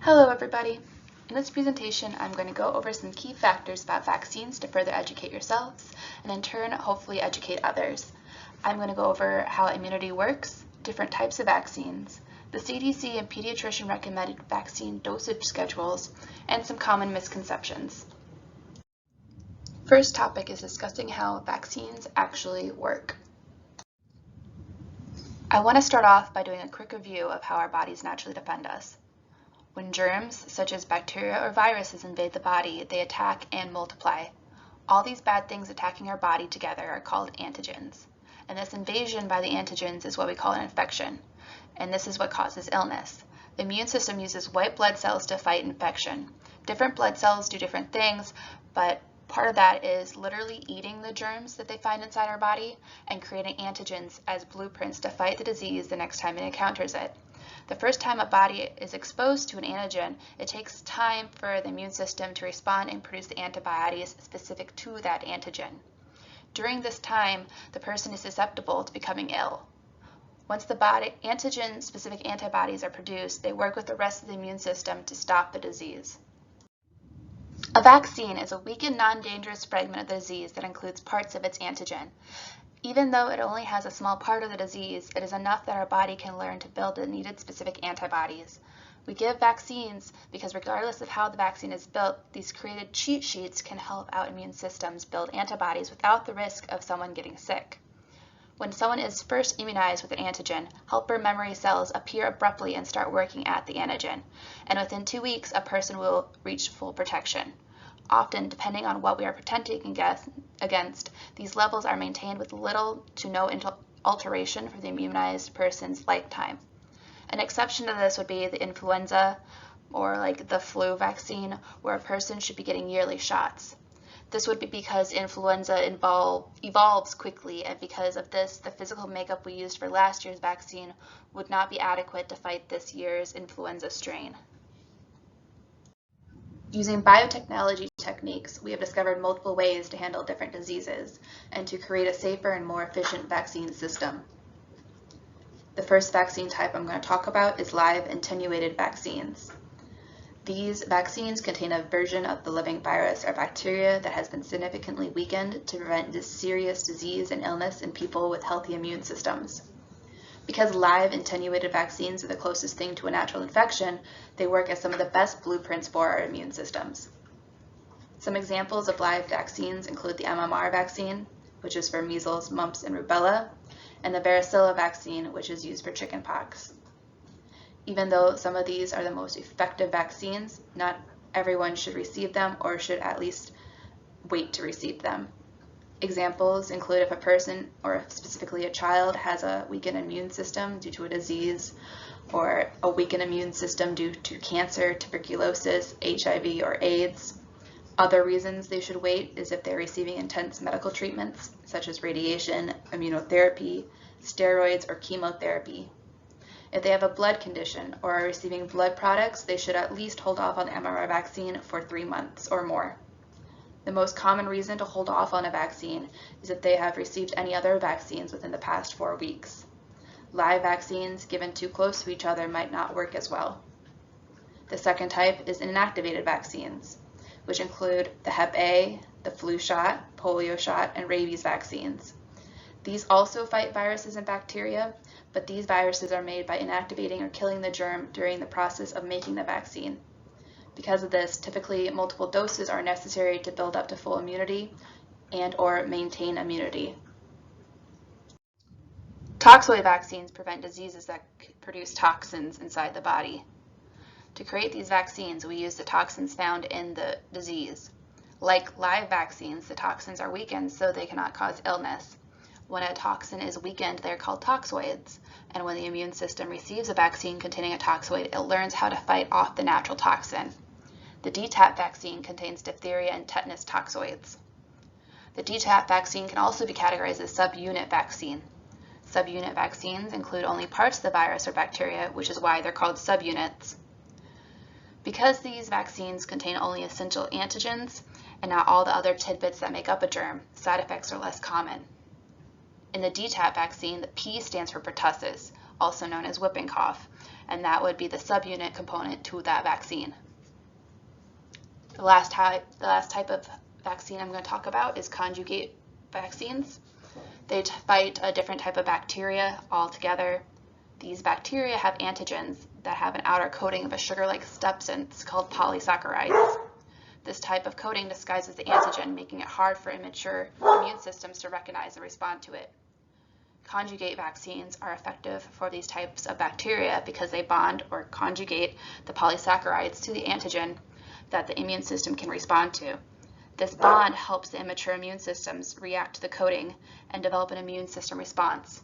Hello everybody! In this presentation I'm going to go over some key factors about vaccines to further educate yourselves and in turn hopefully educate others. I'm going to go over how immunity works, different types of vaccines, the CDC and pediatrician recommended vaccine dosage schedules, and some common misconceptions. First topic is discussing how vaccines actually work. I want to start off by doing a quick review of how our bodies naturally defend us. When germs, such as bacteria or viruses, invade the body, they attack and multiply. All these bad things attacking our body together are called antigens. And this invasion by the antigens is what we call an infection. And this is what causes illness. The immune system uses white blood cells to fight infection. Different blood cells do different things, but part of that is literally eating the germs that they find inside our body and creating antigens as blueprints to fight the disease the next time it encounters it. The first time a body is exposed to an antigen, it takes time for the immune system to respond and produce the antibodies specific to that antigen. During this time, the person is susceptible to becoming ill. Once the antigen-specific antibodies are produced, they work with the rest of the immune system to stop the disease. A vaccine is a weakened, non-dangerous fragment of the disease that includes parts of its antigen. Even though it only has a small part of the disease, it is enough that our body can learn to build the needed specific antibodies. We give vaccines because regardless of how the vaccine is built, these created cheat sheets can help our immune systems build antibodies without the risk of someone getting sick. When someone is first immunized with an antigen, helper memory cells appear abruptly and start working at the antigen, and within 2 weeks, a person will reach full protection. Often, depending on what we are protecting against, these levels are maintained with little to no alteration for the immunized person's lifetime. An exception to this would be the influenza or like the flu vaccine, where a person should be getting yearly shots. This would be because influenza evolves quickly, and because of this, the physical makeup we used for last year's vaccine would not be adequate to fight this year's influenza strain. Using biotechnology techniques, we have discovered multiple ways to handle different diseases and to create a safer and more efficient vaccine system. The first vaccine type I'm going to talk about is live attenuated vaccines. These vaccines contain a version of the living virus or bacteria that has been significantly weakened to prevent this serious disease and illness in people with healthy immune systems. Because live attenuated vaccines are the closest thing to a natural infection, they work as some of the best blueprints for our immune systems. Some examples of live vaccines include the MMR vaccine, which is for measles, mumps, and rubella, and the varicella vaccine, which is used for chickenpox. Even though some of these are the most effective vaccines, not everyone should receive them or should at least wait to receive them. Examples include if a person, or specifically a child, has a weakened immune system due to a disease, or a weakened immune system due to cancer, tuberculosis, HIV, or AIDS. Other reasons they should wait is if they're receiving intense medical treatments, such as radiation, immunotherapy, steroids, or chemotherapy. If they have a blood condition or are receiving blood products, they should at least hold off on the MMR vaccine for 3 months or more. The most common reason to hold off on a vaccine is if they have received any other vaccines within the past 4 weeks. Live vaccines given too close to each other might not work as well. The second type is inactivated vaccines, which include the Hep A, the flu shot, polio shot, and rabies vaccines. These also fight viruses and bacteria, but these viruses are made by inactivating or killing the germ during the process of making the vaccine. Because of this, typically multiple doses are necessary to build up to full immunity and/or maintain immunity. Toxoid vaccines prevent diseases that produce toxins inside the body. To create these vaccines, we use the toxins found in the disease. Like live vaccines, the toxins are weakened so they cannot cause illness. When a toxin is weakened, they're called toxoids, and when the immune system receives a vaccine containing a toxoid, it learns how to fight off the natural toxin. The DTaP vaccine contains diphtheria and tetanus toxoids. The DTaP vaccine can also be categorized as subunit vaccine. Subunit vaccines include only parts of the virus or bacteria, which is why they're called subunits. Because these vaccines contain only essential antigens and not all the other tidbits that make up a germ, side effects are less common. In the DTaP vaccine, the P stands for pertussis. also known as whooping cough, and that would be the subunit component to that vaccine. The last type of vaccine I'm going to talk about is conjugate vaccines. They fight a different type of bacteria altogether. These bacteria have antigens that have an outer coating of a sugar-like substance called polysaccharides. This type of coating disguises the antigen, making it hard for immature immune systems to recognize and respond to it. Conjugate vaccines are effective for these types of bacteria because they bond or conjugate the polysaccharides to the antigen that the immune system can respond to. This bond helps the immature immune systems react to the coating and develop an immune system response.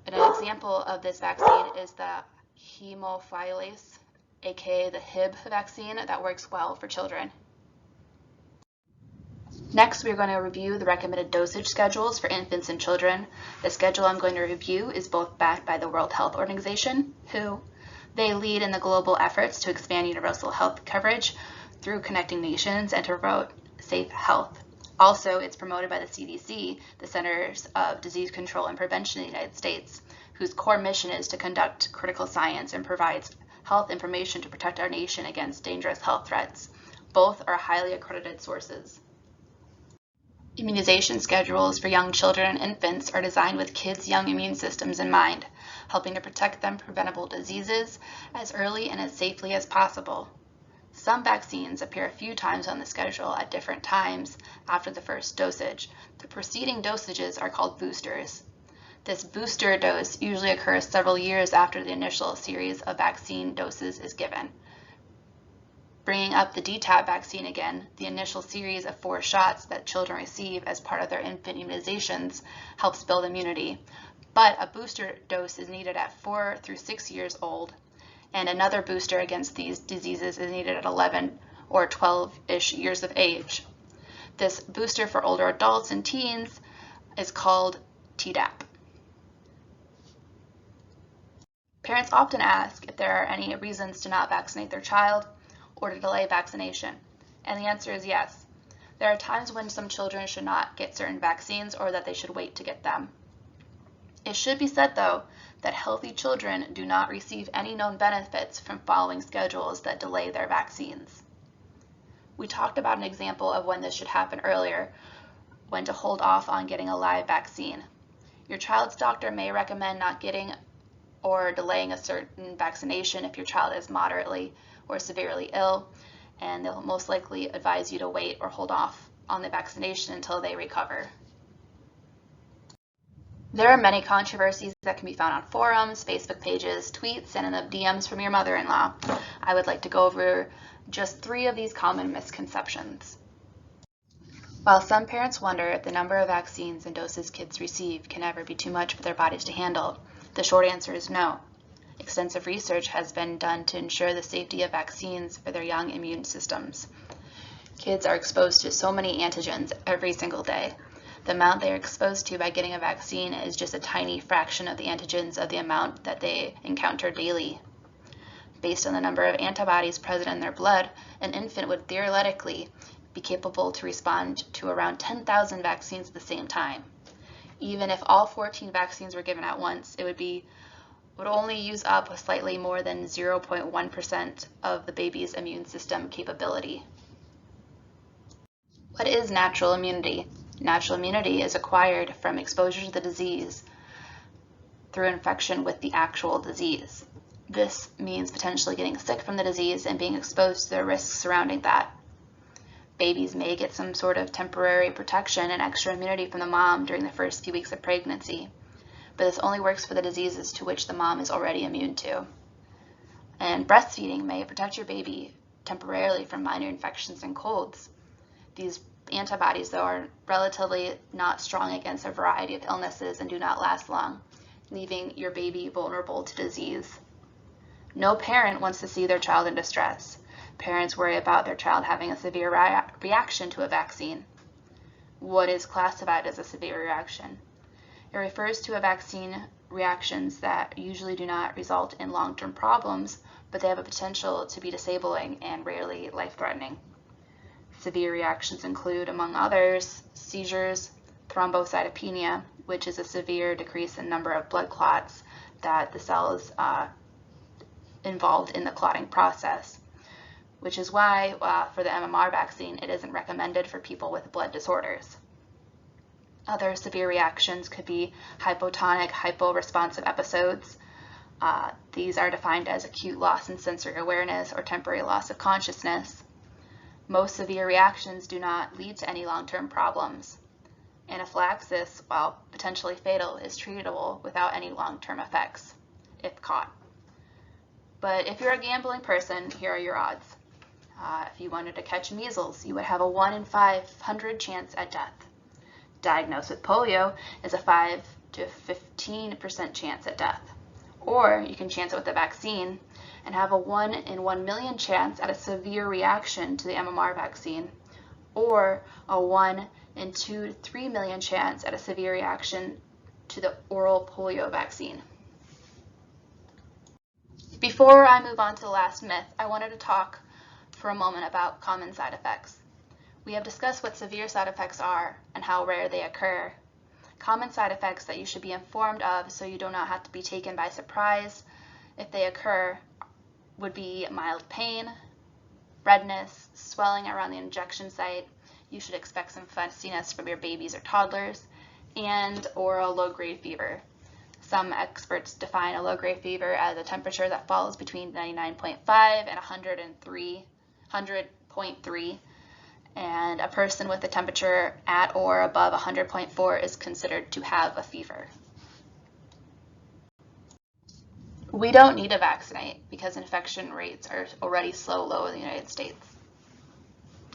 And an example of this vaccine is the Hemophilus, aka the Hib vaccine, that works well for children. Next, we're going to review the recommended dosage schedules for infants and children. The schedule I'm going to review is both backed by the World Health Organization, WHO. They lead in the global efforts to expand universal health coverage through connecting nations and to promote safe health. Also, it's promoted by the CDC, the Centers of Disease Control and Prevention in the United States, whose core mission is to conduct critical science and provides health information to protect our nation against dangerous health threats. Both are highly accredited sources. Immunization schedules for young children and infants are designed with kids' young immune systems in mind, helping to protect them from preventable diseases as early and as safely as possible. Some vaccines appear a few times on the schedule at different times after the first dosage. The preceding dosages are called boosters. This booster dose usually occurs several years after the initial series of vaccine doses is given. Bringing up the DTaP vaccine again, the initial series of 4 shots that children receive as part of their infant immunizations helps build immunity, but a booster dose is needed at 4 through 6 years old, and another booster against these diseases is needed at 11 or 12-ish years of age. This booster for older adults and teens is called Tdap. Parents often ask if there are any reasons to not vaccinate their child or to delay vaccination, and the answer is yes. There are times when some children should not get certain vaccines or that they should wait to get them. It should be said, though, that healthy children do not receive any known benefits from following schedules that delay their vaccines. We talked about an example of when this should happen earlier, when to hold off on getting a live vaccine. Your child's doctor may recommend not getting or delaying a certain vaccination if your child is moderately or severely ill, and they'll most likely advise you to wait or hold off on the vaccination until they recover. There are many controversies that can be found on forums, Facebook pages, tweets, and in the DMs from your mother-in-law. I would like to go over just 3 of these common misconceptions. While some parents wonder if the number of vaccines and doses kids receive can ever be too much for their bodies to handle, the short answer is no. Extensive research has been done to ensure the safety of vaccines for their young immune systems. Kids are exposed to so many antigens every single day. The amount they are exposed to by getting a vaccine is just a tiny fraction of the antigens of the amount that they encounter daily. Based on the number of antibodies present in their blood, an infant would theoretically be capable to respond to around 10,000 vaccines at the same time. Even if all 14 vaccines were given at once, it would only use up slightly more than 0.1% of the baby's immune system capability. What is natural immunity? Natural immunity is acquired from exposure to the disease through infection with the actual disease. This means potentially getting sick from the disease and being exposed to the risks surrounding that. Babies may get some sort of temporary protection and extra immunity from the mom during the first few weeks of pregnancy, but this only works for the diseases to which the mom is already immune to. And breastfeeding may protect your baby temporarily from minor infections and colds. These antibodies, though, are relatively not strong against a variety of illnesses and do not last long, leaving your baby vulnerable to disease. No parent wants to see their child in distress. Parents worry about their child having a severe reaction to a vaccine. What is classified as a severe reaction? It refers to a vaccine reactions that usually do not result in long-term problems, but they have a potential to be disabling and rarely life-threatening. Severe reactions include, among others, seizures, thrombocytopenia, which is a severe decrease in number of blood clots that the cells involved in the clotting process, which is why for the MMR vaccine, it isn't recommended for people with blood disorders. Other severe reactions could be hypotonic, hyporesponsive episodes. These are defined as acute loss in sensory awareness or temporary loss of consciousness. Most severe reactions do not lead to any long-term problems. Anaphylaxis, while potentially fatal, is treatable without any long-term effects if caught. But if you're a gambling person, here are your odds. If you wanted to catch measles, you would have a 1 in 500 chance at death. Diagnosed with polio is a 5 to 15% chance at death. Or you can chance it with the vaccine and have a 1 in 1 million chance at a severe reaction to the MMR vaccine, or a 1 in 2 to 3 million chance at a severe reaction to the oral polio vaccine. Before I move on to the last myth, I wanted to talk for a moment about common side effects. We have discussed what severe side effects are and how rare they occur. Common side effects that you should be informed of so you do not have to be taken by surprise if they occur would be mild pain, redness, swelling around the injection site. You should expect some fussiness from your babies or toddlers, and or a low-grade fever. Some experts define a low-grade fever as a temperature that falls between 99.5 and 100.3, and a person with a temperature at or above 100.4 is considered to have a fever. We don't need to vaccinate because infection rates are already so low in the United States.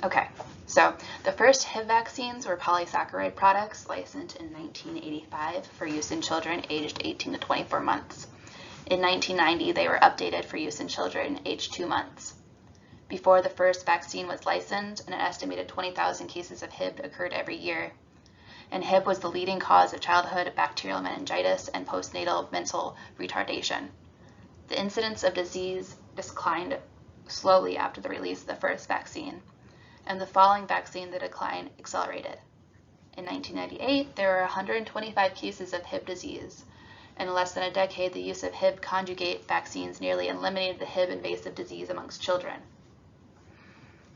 Okay, so the first HIV vaccines were polysaccharide products licensed in 1985 for use in children aged 18 to 24 months. In 1990, they were updated for use in children aged 2 months. Before the first vaccine was licensed, an estimated 20,000 cases of HIV occurred every year. And HIV was the leading cause of childhood bacterial meningitis and postnatal mental retardation. The incidence of disease declined slowly after the release of the first vaccine, and the following vaccine, the decline accelerated. In 1998, there were 125 cases of HIV disease. In less than a decade, the use of HIV conjugate vaccines nearly eliminated the HIV invasive disease amongst children.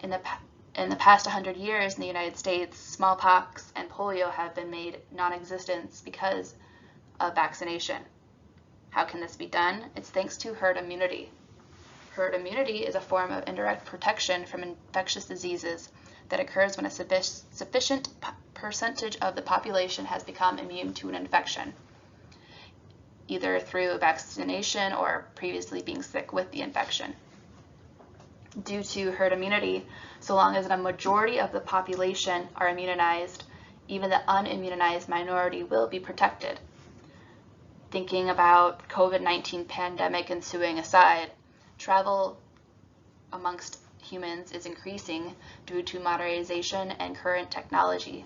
In the past 100 years in the United States, smallpox and polio have been made non-existent because of vaccination. How can this be done? It's thanks to herd immunity. Herd immunity is a form of indirect protection from infectious diseases that occurs when a sufficient percentage of the population has become immune to an infection, either through vaccination or previously being sick with the infection. Due to herd immunity, so long as a majority of the population are immunized, even the unimmunized minority will be protected. Thinking about COVID-19 pandemic ensuing aside, travel amongst humans is increasing due to modernization and current technology.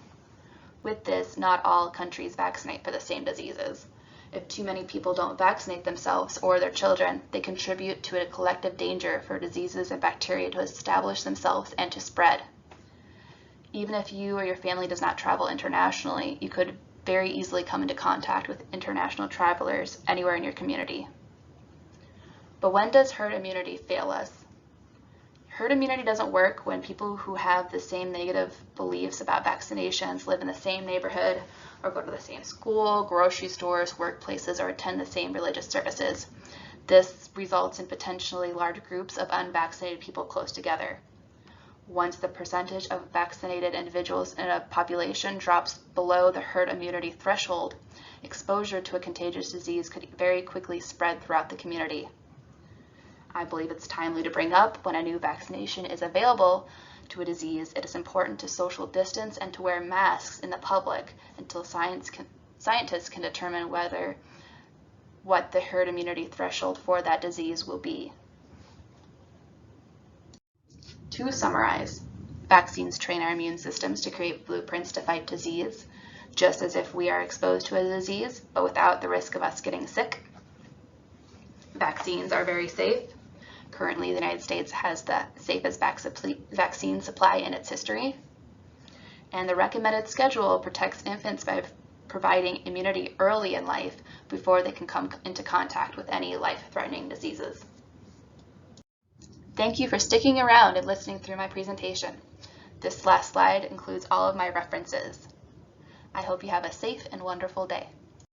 With this, not all countries vaccinate for the same diseases. If too many people don't vaccinate themselves or their children, they contribute to a collective danger for diseases and bacteria to establish themselves and to spread. Even if you or your family does not travel internationally, you could very easily come into contact with international travelers anywhere in your community. But when does herd immunity fail us? Herd immunity doesn't work when people who have the same negative beliefs about vaccinations live in the same neighborhood or go to the same school, grocery stores, workplaces, or attend the same religious services. This results in potentially large groups of unvaccinated people close together. Once the percentage of vaccinated individuals in a population drops below the herd immunity threshold, exposure to a contagious disease could very quickly spread throughout the community. I believe it's timely to bring up when a new vaccination is available to a disease, it is important to social distance and to wear masks in the public until scientists can determine what the herd immunity threshold for that disease will be. To summarize, vaccines train our immune systems to create blueprints to fight disease, just as if we are exposed to a disease, but without the risk of us getting sick. Vaccines are very safe. Currently, the United States has the safest vaccine supply in its history. And the recommended schedule protects infants by providing immunity early in life before they can come into contact with any life-threatening diseases. Thank you for sticking around and listening through my presentation. This last slide includes all of my references. I hope you have a safe and wonderful day.